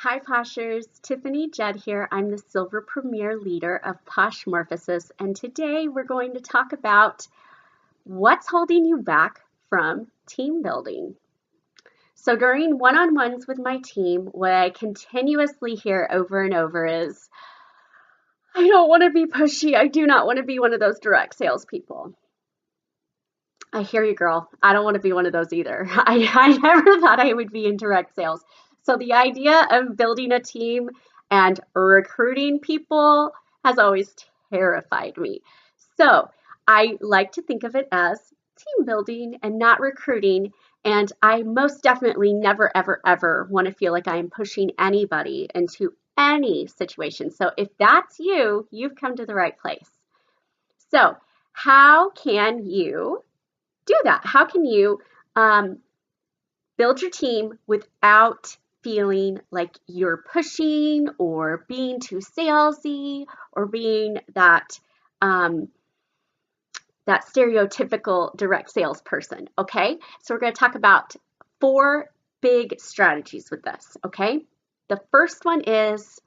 Hi Poshers, Tiffany Judd here. I'm the Silver Premier Leader of Poshmorphosis, and today we're going to talk about what's holding you back from team building. So during one-on-ones with my team, what I continuously hear over and over is, I don't want to be pushy. I do not want to be one of those direct salespeople. I hear you, girl. I don't want to be one of those either. I never thought I would be in direct sales. So the idea of building a team and recruiting people has always terrified me. So I like to think of it as team building and not recruiting. And I most definitely never, ever, ever want to feel like I'm pushing anybody into any situation. So if that's you, you've come to the right place. So how can you do that? How can you build your team without feeling like you're pushing or being too salesy or being that that stereotypical direct salesperson? Okay, so we're going to talk about 4 big strategies with this. Okay, the first one is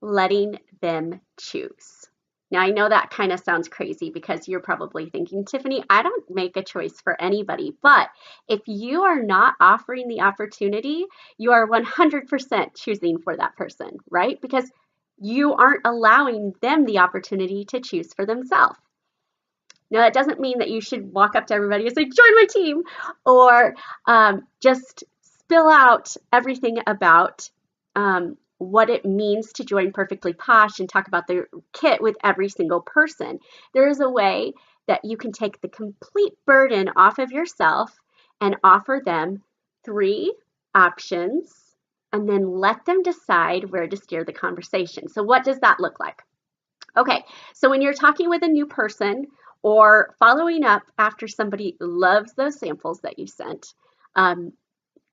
letting them choose. Now, I know that kind of sounds crazy because you're probably thinking, Tiffany, I don't make a choice for anybody. But if you are not offering the opportunity, you are 100% choosing for that person, right? Because you aren't allowing them the opportunity to choose for themselves. Now, that doesn't mean that you should walk up to everybody and say, join my team, or just spill out everything about what it means to join Perfectly Posh and talk about the kit with every single person. There is a way that you can take the complete burden off of yourself and offer them 3 options and then let them decide where to steer the conversation. So what does that look like? Okay, so when you're talking with a new person or following up after somebody loves those samples that you sent,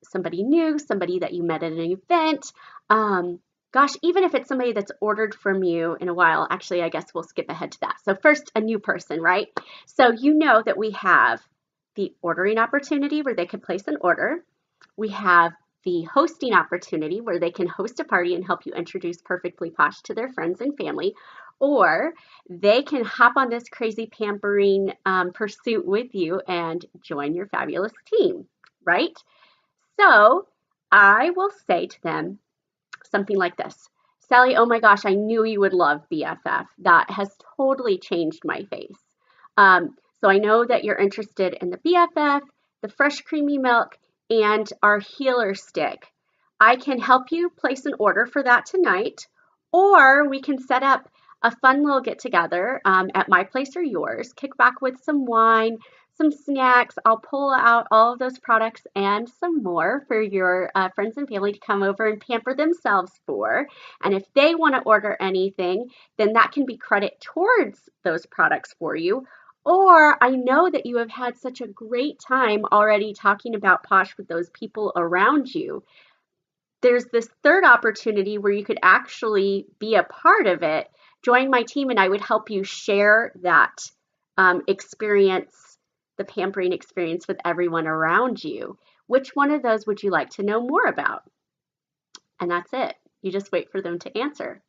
somebody new, somebody that you met at an event, gosh, even if it's somebody that's ordered from you in a while, actually, I guess we'll skip ahead to that. So first, a new person, right? So you know that we have the ordering opportunity where they can place an order. We have the hosting opportunity where they can host a party and help you introduce Perfectly Posh to their friends and family, or they can hop on this crazy pampering pursuit with you and join your fabulous team, right? So I will say to them something like this. Sally, oh my gosh, I knew you would love BFF. That has totally changed my face. So I know that you're interested in the BFF, the fresh creamy milk, and our healer stick. I can help you place an order for that tonight, or we can set up a fun little get together at my place or yours, kick back with some wine, some snacks. I'll pull out all of those products and some more for your friends and family to come over and pamper themselves for. And if they want to order anything, then that can be credit towards those products for you. Or I know that you have had such a great time already talking about Posh with those people around you. There's this third opportunity where you could actually be a part of it. Join my team and I would help you share that experience, the pampering experience with everyone around you. Which one of those would you like to know more about? And that's it. You just wait for them to answer.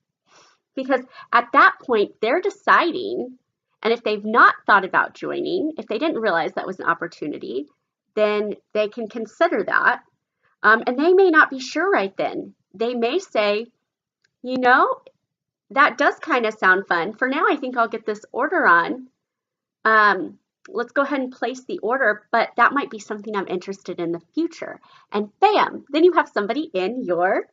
Because at that point, they're deciding, and if they've not thought about joining, if they didn't realize that was an opportunity, then they can consider that. And they may not be sure right then. They may say, you know, that does kind of sound fun. For now, I think I'll get this order on. Let's go ahead and place the order, but that might be something I'm interested in the future. And bam, then you have somebody in your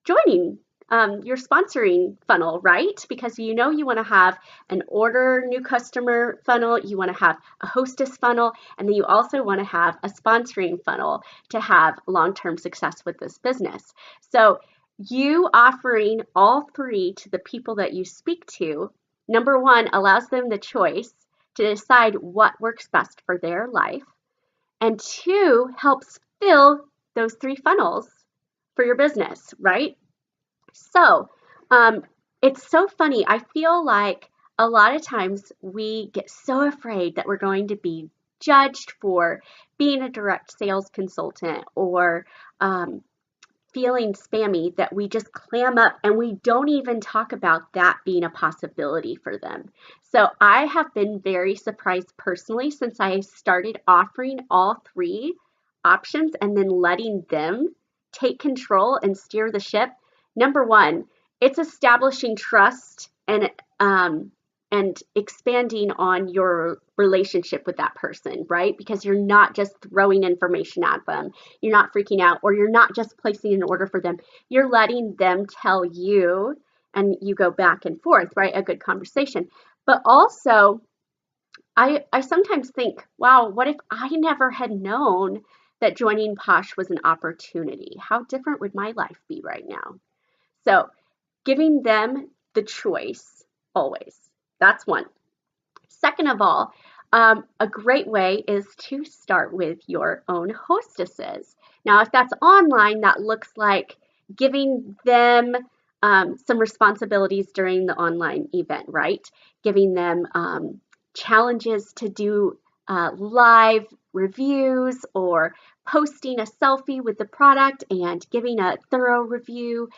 joining, your sponsoring funnel, right? Because you know you want to have an order new customer funnel, you want to have a hostess funnel, and then you also want to have a sponsoring funnel to have long-term success with this business. So you offering all 3 to the people that you speak to, number 1, allows them the choice to decide what works best for their life, and 2, helps fill those 3 funnels for your business, right? So it's so funny. I feel like a lot of times we get so afraid that we're going to be judged for being a direct sales consultant or feeling spammy that we just clam up and we don't even talk about that being a possibility for them. So I have been very surprised personally since I started offering all three options and then letting them take control and steer the ship. Number one, it's establishing trust and expanding on your relationship with that person, right? Because you're not just throwing information at them, you're not freaking out, or you're not just placing an order for them. You're letting them tell you, and you go back and forth, right? A good conversation. But also, I sometimes think, wow, what if I never had known that joining Posh was an opportunity? How different would my life be right now? So, giving them the choice always. That's one. Second of all, a great way is to start with your own hostesses. Now, if that's online, that looks like giving them some responsibilities during the online event, right? Giving them challenges to do live reviews or posting a selfie with the product and giving a thorough review.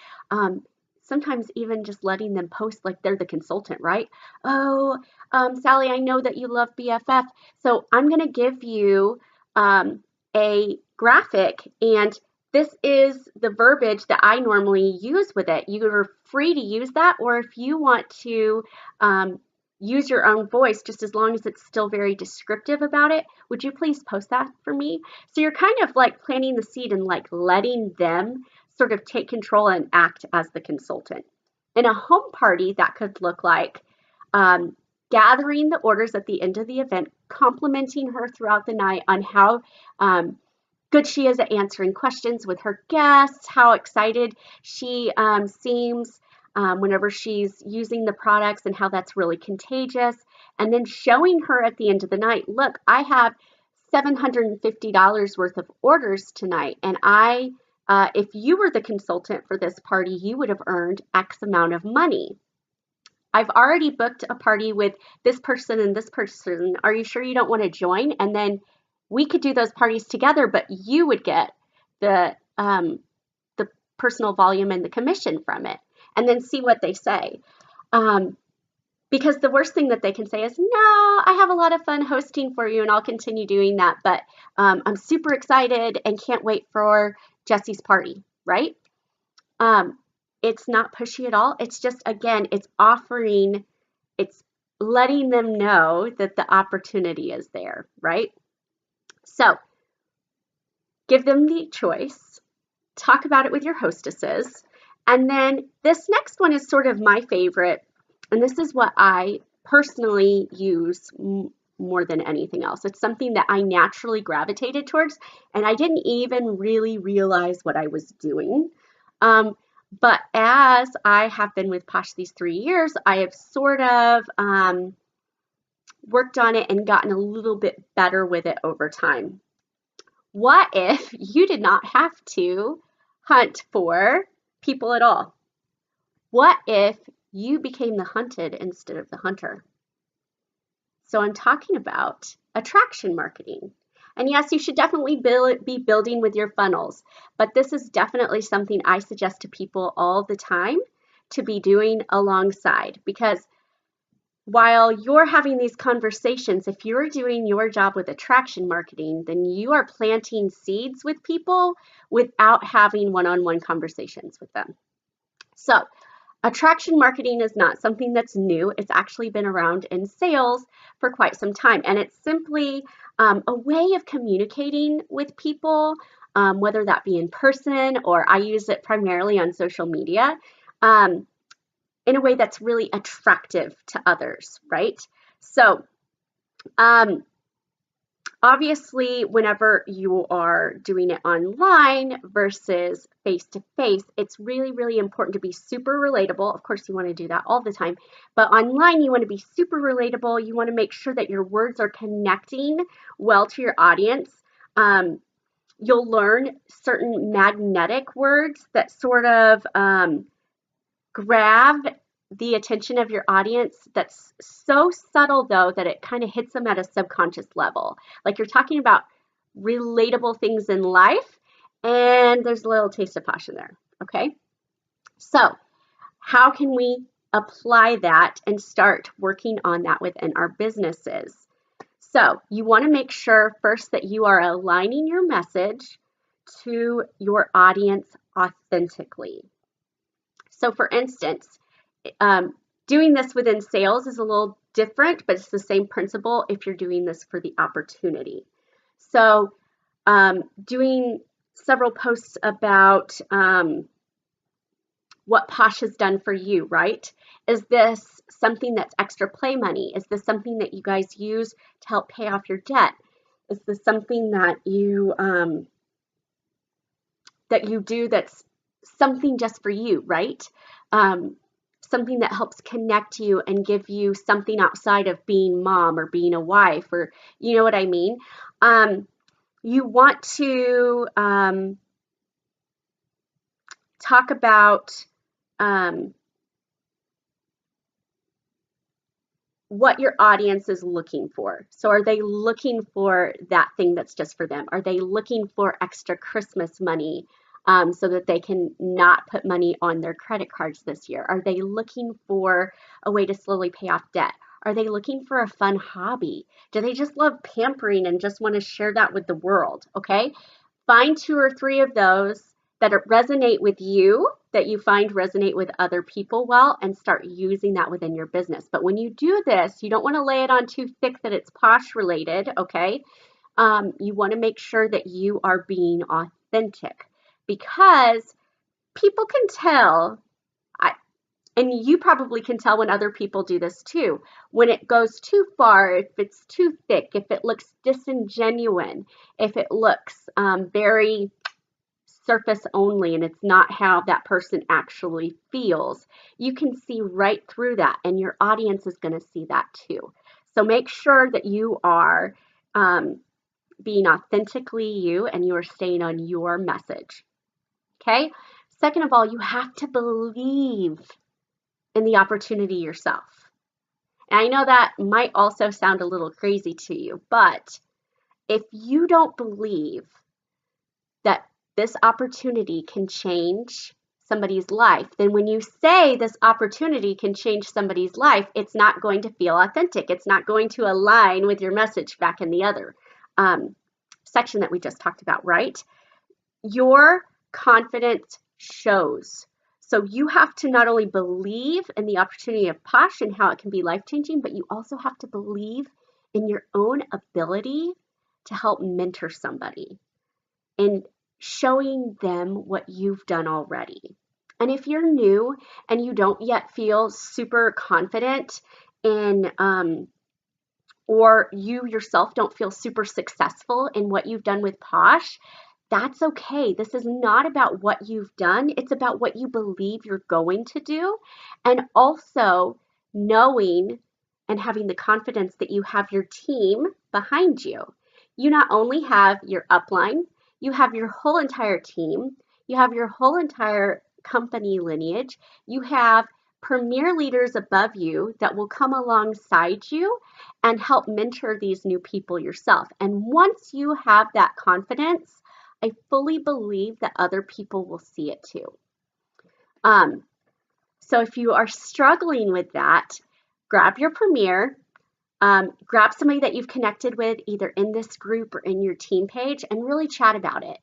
Sometimes even just letting them post like they're the consultant, right? Oh, Sally, I know that you love BFF, so I'm going to give you a graphic, and this is the verbiage that I normally use with it. You're free to use that, or if you want to use your own voice, just as long as it's still very descriptive about it, would you please post that for me? So you're kind of like planting the seed and like letting them sort of take control and act as the consultant. In a home party, that could look like gathering the orders at the end of the event, complimenting her throughout the night on how good she is at answering questions with her guests, how excited she seems whenever she's using the products and how that's really contagious. And then showing her at the end of the night, look, I have $750 worth of orders tonight, and if you were the consultant for this party, you would have earned X amount of money. I've already booked a party with this person and this person. Are you sure you don't want to join? And then we could do those parties together, but you would get the personal volume and the commission from it. And then see what they say. Because the worst thing that they can say is, no, I have a lot of fun hosting for you and I'll continue doing that, but I'm super excited and can't wait for Jesse's party, right? It's not pushy at all. It's just, again, it's letting them know that the opportunity is there, right? So give them the choice, talk about it with your hostesses, and then this next one is sort of my favorite, and this is what I personally use more than anything else. It's something that I naturally gravitated towards, and I didn't even really realize what I was doing. But as I have been with Posh these 3 years, I have sort of worked on it and gotten a little bit better with it over time. What if you did not have to hunt for people at all? What if you became the hunted instead of the hunter? So I'm talking about attraction marketing. And yes, you should definitely be building with your funnels, but this is definitely something I suggest to people all the time to be doing alongside, because while you're having these conversations, if you're doing your job with attraction marketing, then you are planting seeds with people without having one-on-one conversations with them. So attraction marketing is not something that's new. It's actually been around in sales for quite some time. And it's simply a way of communicating with people, whether that be in person or I use it primarily on social media, in a way that's really attractive to others, right? So obviously, whenever you are doing it online versus face-to-face, it's really, really important to be super relatable. Of course, you want to do that all the time. But online, you want to be super relatable. You want to make sure that your words are connecting well to your audience. You'll learn certain magnetic words that sort of grab the attention of your audience that's so subtle, though, that it kind of hits them at a subconscious level. Like you're talking about relatable things in life, and there's a little taste of Posh in there, okay? So how can we apply that and start working on that within our businesses? So you want to make sure first that you are aligning your message to your audience authentically. So for instance, doing this within sales is a little different, but it's the same principle if you're doing this for the opportunity. So doing several posts about what Posh has done for you, right? Is this something that's extra play money? Is this something that you guys use to help pay off your debt? Is this something that you do that's something just for you, right? Something that helps connect you and give you something outside of being mom or being a wife, or you know what I mean? You want to talk about what your audience is looking for. So are they looking for that thing that's just for them? Are they looking for extra Christmas money so that they can not put money on their credit cards this year? Are they looking for a way to slowly pay off debt? Are they looking for a fun hobby? Do they just love pampering and just want to share that with the world? Okay, find 2 or 3 of those that resonate with you, that you find resonate with other people well, and start using that within your business. But when you do this, you don't want to lay it on too thick that it's Posh related, okay? You want to make sure that you are being authentic, because people can tell, and you probably can tell when other people do this too, when it goes too far, if it's too thick, if it looks disingenuous, if it looks very surface only and it's not how that person actually feels, you can see right through that, and your audience is going to see that too. So make sure that you are being authentically you and you are staying on your message. Okay? Second of all, you have to believe in the opportunity yourself. And I know that might also sound a little crazy to you, but if you don't believe that this opportunity can change somebody's life, then when you say this opportunity can change somebody's life, it's not going to feel authentic. It's not going to align with your message back in the other section that we just talked about, right? Your confidence shows. So you have to not only believe in the opportunity of Posh and how it can be life-changing, but you also have to believe in your own ability to help mentor somebody and showing them what you've done already. And if you're new and you don't yet feel super confident in, or you yourself don't feel super successful in what you've done with Posh, that's okay. This is not about what you've done. It's about what you believe you're going to do, and also knowing and having the confidence that you have your team behind you. You not only have your upline, you have your whole entire team, you have your whole entire company lineage, you have premier leaders above you that will come alongside you and help mentor these new people yourself. And once you have that confidence, I fully believe that other people will see it too. So if you are struggling with that, grab your premier, grab somebody that you've connected with either in this group or in your team page and really chat about it,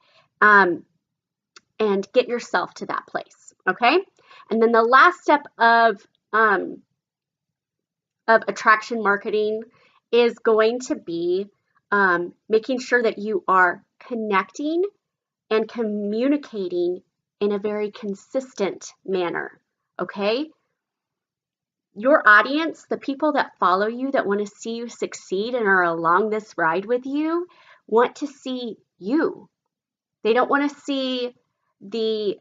and get yourself to that place, okay? And then the last step of attraction marketing is going to be making sure that you are connecting and communicating in a very consistent manner, okay? Your audience, the people that follow you, that want to see you succeed and are along this ride with you, want to see you. They don't want to see the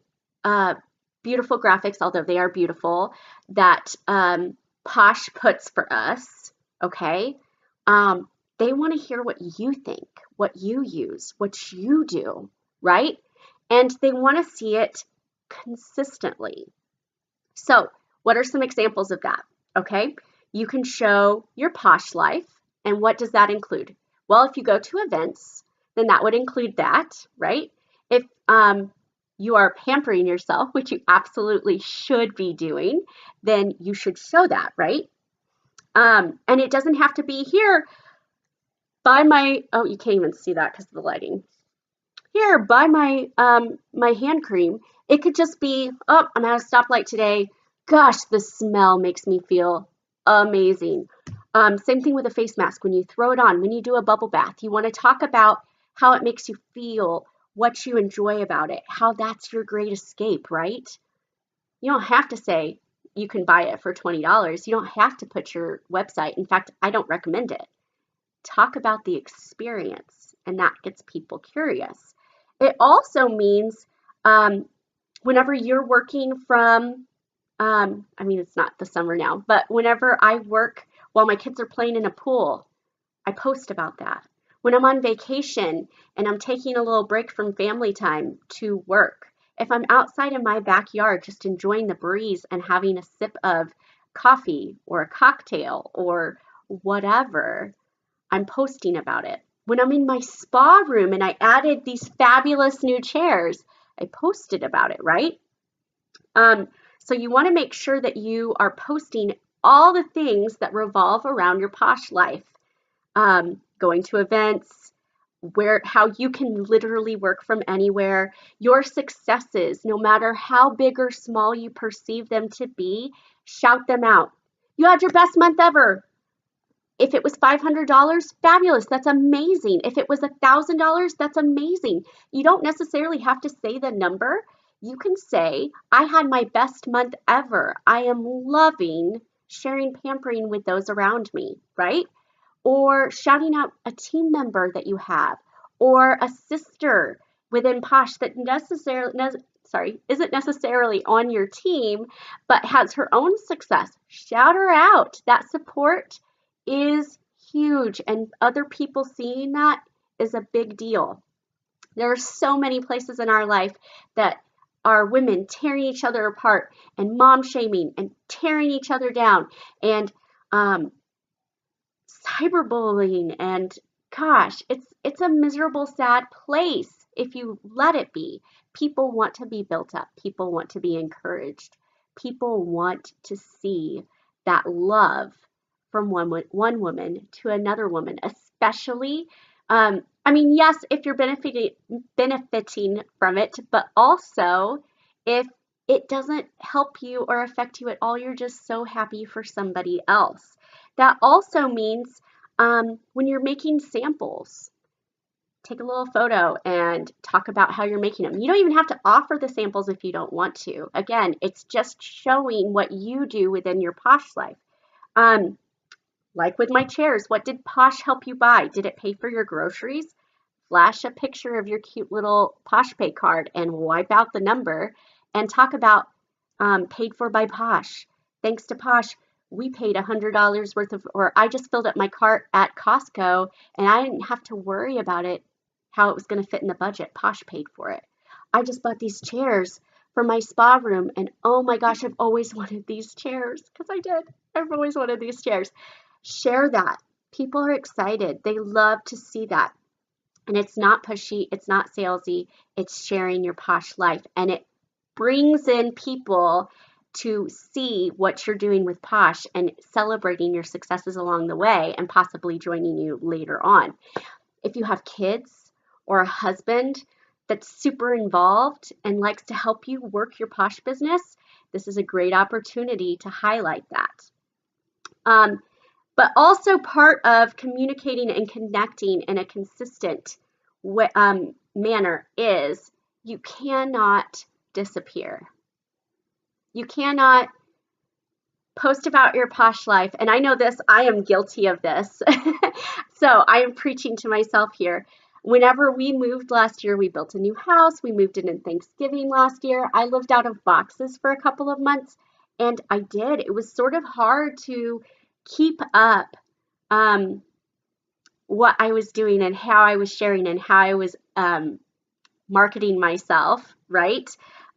beautiful graphics, although they are beautiful, that Posh puts for us, okay? They want to hear what you think, what you use, what you do, right? And they want to see it consistently. So what are some examples of that? Okay, you can show your Posh life. And what does that include? Well, if you go to events, then that would include that, right? If you are pampering yourself, which you absolutely should be doing, then you should show that, right? And it doesn't have to be here, buy my, oh, you can't even see that because of the lighting. Here, buy my hand cream. It could just be, oh, I'm at a stoplight today. Gosh, the smell makes me feel amazing. Same thing with a face mask. When you throw it on, when you do a bubble bath, you want to talk about how it makes you feel, what you enjoy about it, how that's your great escape, right? You don't have to say you can buy it for $20. You don't have to put your website. In fact, I don't recommend it. Talk about the experience, and that gets people curious. It also means whenever you're working from, I mean, it's not the summer now, but whenever I work while my kids are playing in a pool, I post about that. When I'm on vacation and I'm taking a little break from family time to work, if I'm outside in my backyard just enjoying the breeze and having a sip of coffee or a cocktail or whatever, I'm posting about it. When I'm in my spa room and I added these fabulous new chairs, I posted about it, right? So you want to make sure that you are posting all the things that revolve around your posh life. Going to events, how you can literally work from anywhere, your successes, no matter how big or small you perceive them to be, shout them out. You had your best month ever. If it was $500, fabulous. That's amazing. If it was $1,000, that's amazing. You don't necessarily have to say the number. You can say, I had my best month ever. I am loving sharing pampering with those around me, right? Or shouting out a team member that you have, or a sister within Posh that isn't necessarily on your team, but has her own success. Shout her out. That support is huge, and other people seeing that is a big deal. There are so many places in our life that are women tearing each other apart and mom shaming and tearing each other down and cyberbullying, and gosh, it's a miserable, sad place if you let it be. People want to be built up. People want to be encouraged. People want to see that love from one woman to another woman, especially, I mean, yes, if you're benefiting from it, but also if it doesn't help you or affect you at all, you're just so happy for somebody else. That also means when you're making samples, take a little photo and talk about how you're making them. You don't even have to offer the samples if you don't want to. Again, it's just showing what you do within your Posh life. Like with my chairs, what did Posh help you buy? Did it pay for your groceries? Flash a picture of your cute little Posh Pay card and wipe out the number and talk about paid for by Posh. Thanks to Posh, we paid $100 worth of, or I just filled up my cart at Costco and I didn't have to worry about it, how it was going to fit in the budget. Posh paid for it. I just bought these chairs for my spa room and oh my gosh, I've always wanted these chairs because I did. I've always wanted these chairs. Share that. People are excited. They love to see that. And it's not pushy, it's not salesy, it's sharing your Posh life. And it brings in people to see what you're doing with Posh and celebrating your successes along the way and possibly joining you later on. If you have kids or a husband that's super involved and likes to help you work your Posh business, this is a great opportunity to highlight that. But also part of communicating and connecting in a consistent manner is you cannot disappear. You cannot post about your Posh life. And I know this, I am guilty of this. So I am preaching to myself here. Whenever we moved last year, we built a new house. We moved in Thanksgiving last year. I lived out of boxes for a couple of months. And I did. It was sort of hard to keep up what I was doing and how I was sharing and how I was marketing myself, right?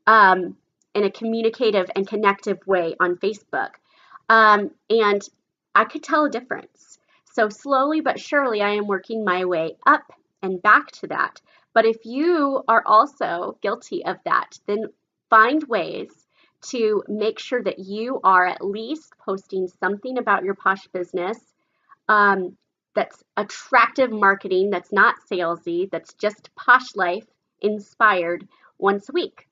In a communicative and connective way on Facebook. And I could tell a difference. So slowly but surely, I am working my way up and back to that. But if you are also guilty of that, then find ways to make sure that you are at least posting something about your Posh business that's attractive marketing, that's not salesy, that's just Posh life inspired once a week,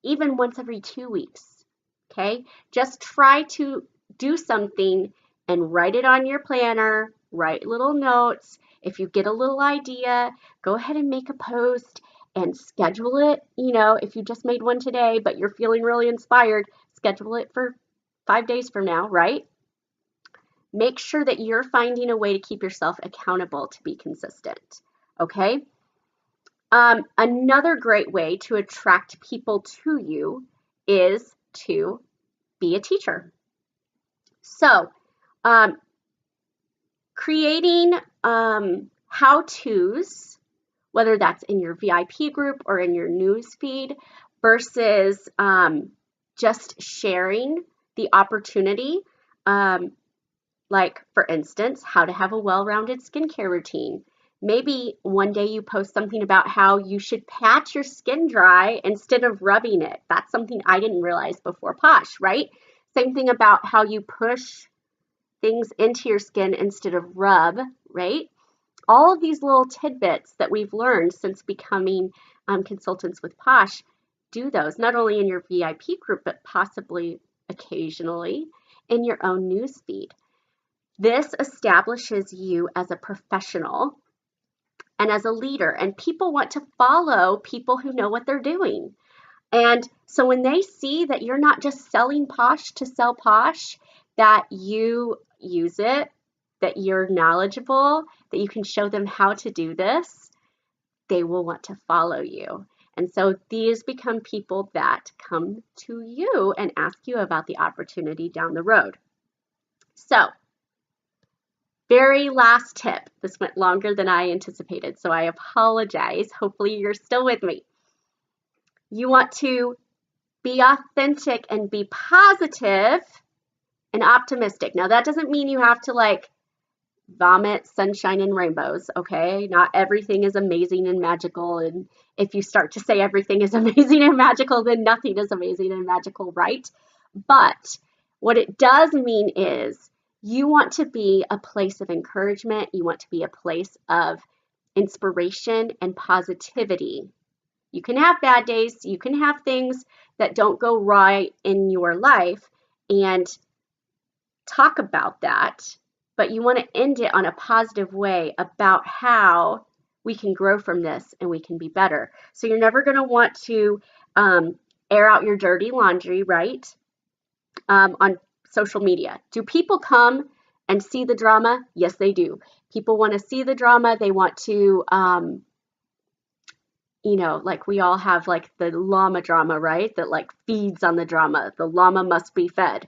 even once every 2 weeks. Okay, just try to do something and write it on your planner, write little notes. If you get a little idea, go ahead and make a post and schedule it. You know, if you just made one today, but you're feeling really inspired, schedule it for 5 days from now, right? Make sure that you're finding a way to keep yourself accountable to be consistent, okay? Another great way to attract people to you is to be a teacher. So, creating how-tos, whether that's in your VIP group or in your news feed, versus just sharing the opportunity. Like, for instance, how to have a well-rounded skincare routine. Maybe one day you post something about how you should pat your skin dry instead of rubbing it. That's something I didn't realize before Posh, right? Same thing about how you push things into your skin instead of rub, right? All of these little tidbits that we've learned since becoming consultants with Posh, do those not only in your VIP group, but possibly occasionally in your own news feed. This establishes you as a professional and as a leader, and people want to follow people who know what they're doing. And so when they see that you're not just selling Posh to sell Posh, that you use it, that you're knowledgeable, that you can show them how to do this, they will want to follow you. And so these become people that come to you and ask you about the opportunity down the road. So, very last tip. This went longer than I anticipated, so I apologize. Hopefully you're still with me. You want to be authentic and be positive and optimistic. Now, that doesn't mean you have to like vomit sunshine and rainbows, okay? Not everything is amazing and magical, and if you start to say everything is amazing and magical, then nothing is amazing and magical, right? But what it does mean is you want to be a place of encouragement. You want to be a place of inspiration and positivity. You can have bad days. You can have things that don't go right in your life and talk about that, but you want to end it on a positive way about how we can grow from this and we can be better. So you're never going to want to air out your dirty laundry, right? On social media. Do people come and see the drama? Yes, they do. People want to see the drama. They want to, you know, like we all have like the llama drama, right? That like feeds on the drama. The llama must be fed.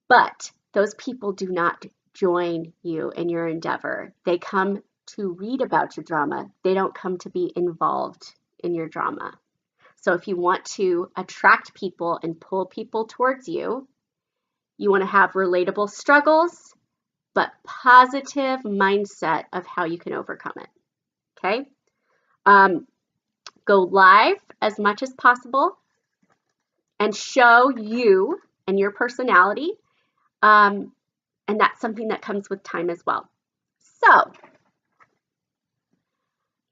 But those people do not join you in your endeavor. They come to read about your drama. They don't come to be involved in your drama. So if you want to attract people and pull people towards you, you want to have relatable struggles, but positive mindset of how you can overcome it. Okay? Go live as much as possible and show you and your personality. And that's something that comes with time as well. So,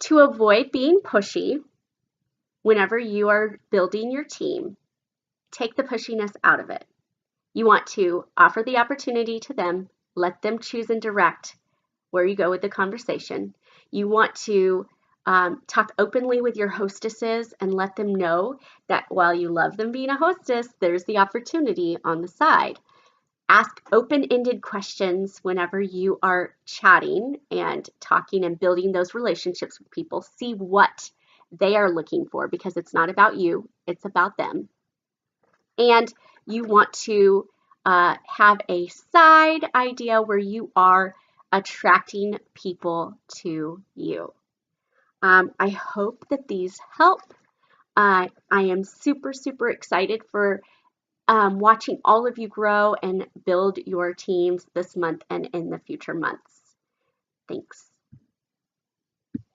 to avoid being pushy, whenever you are building your team, take the pushiness out of it. You want to offer the opportunity to them, let them choose and direct where you go with the conversation. You want to talk openly with your hostesses and let them know that while you love them being a hostess, there's the opportunity on the side. Ask open-ended questions whenever you are chatting and talking and building those relationships with people. See what they are looking for, because it's not about you, it's about them. And you want to have a side idea where you are attracting people to you. I hope that these help. I am super, super excited for watching all of you grow and build your teams this month and in the future months. Thanks.